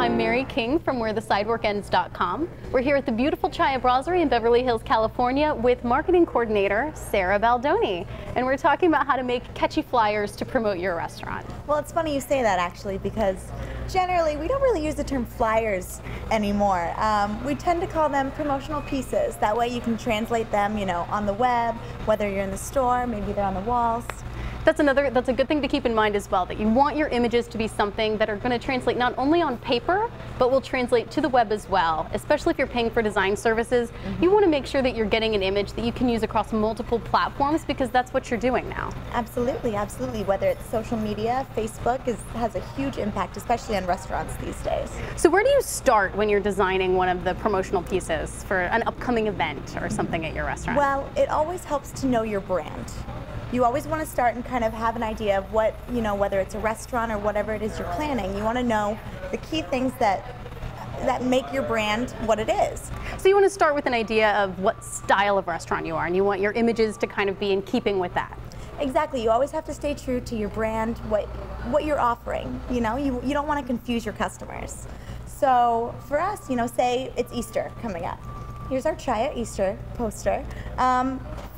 I'm Mary King from wherethesideworkends.com. We're here at the beautiful Chaya Brasserie in Beverly Hills, California with marketing coordinator Sarah Baldoni. And we're talking about how to make catchy flyers to promote your restaurant. Well, it's funny you say that actually, because generally we don't really use the term flyers anymore. We tend to call them promotional pieces. That way you can translate them, on the web, whether you're in the store, maybe they're on the walls. That's a good thing to keep in mind as well, that you want your images to be something that are going to translate not only on paper, but will translate to the web as well. Especially if you're paying for design services, you want to make sure that you're getting an image that you can use across multiple platforms, because that's what you're doing now. Absolutely, absolutely. Whether it's social media, Facebook has a huge impact, especially on restaurants these days. So where do you start when you're designing one of the promotional pieces for an upcoming event or something at your restaurant? Well, it always helps to know your brand. You always want to start and kind of have an idea of what, whether it's a restaurant or whatever it is you're planning, you want to know the key things that make your brand what it is. So you want to start with an idea of what style of restaurant you are, and you want your images to kind of be in keeping with that. Exactly. You always have to stay true to your brand, what you're offering. You don't want to confuse your customers. So for us, say it's Easter coming up. Here's our Chaya Easter poster.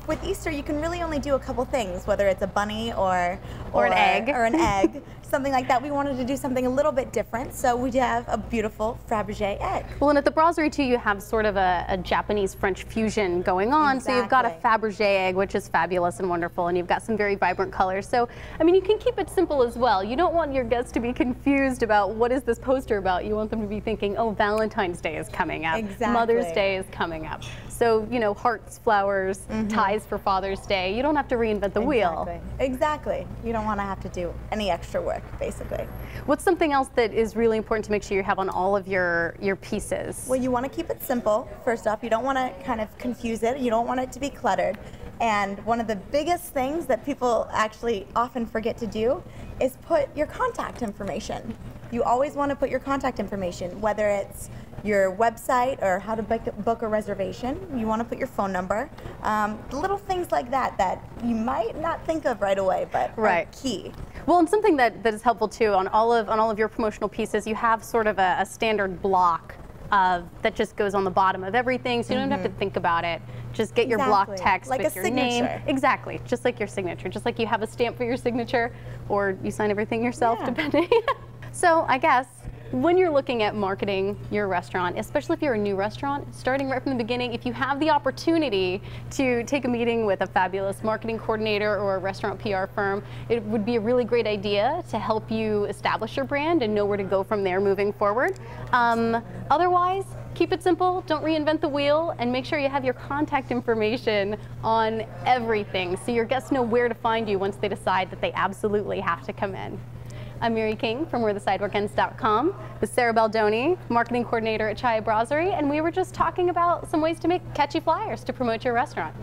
With Easter, you can really only do a couple things, whether it's a bunny or an egg. Or an egg, something like that. We wanted to do something a little bit different, so we have a beautiful Fabergé egg. Well, and at the Brasserie too, you have sort of a Japanese-French fusion going on. Exactly. So you've got a Fabergé egg, which is fabulous and wonderful, and you've got some very vibrant colors. So, I mean, you can keep it simple as well. You don't want your guests to be confused about what is this poster about. You want them to be thinking, oh, Valentine's Day is coming up. Exactly. Mother's Day is coming up. So, hearts, flowers, ties for Father's Day. You don't have to reinvent the wheel. Exactly. You don't want to have to do any extra work, basically. What's something else that is really important to make sure you have on all of your pieces? Well, you want to keep it simple, first off. You don't want to kind of confuse it. You don't want it to be cluttered. And one of the biggest things that people actually often forget to do is put your contact information. You always want to put your contact information, whether it's your website or how to book a reservation. You want to put your phone number. Little things like that you might not think of right away, but are key. Well, and something that is helpful too, on all of your promotional pieces, you have sort of a standard block that just goes on the bottom of everything, so you don't have to think about it. Just get your block text like with a your signature. name. Exactly, just like your signature. Just like you have a stamp for your signature, or you sign everything yourself, depending. So I guess when you're looking at marketing your restaurant, especially if you're a new restaurant, starting right from the beginning, if you have the opportunity to take a meeting with a fabulous marketing coordinator or a restaurant PR firm, it would be a really great idea to help you establish your brand and know where to go from there moving forward. Otherwise, keep it simple, don't reinvent the wheel, and make sure you have your contact information on everything so your guests know where to find you once they decide that they absolutely have to come in. I'm Mary King from wherethesideworkends.com with Sarah Baldoni, marketing coordinator at Chaya Brasserie, and we were just talking about some ways to make catchy flyers to promote your restaurant.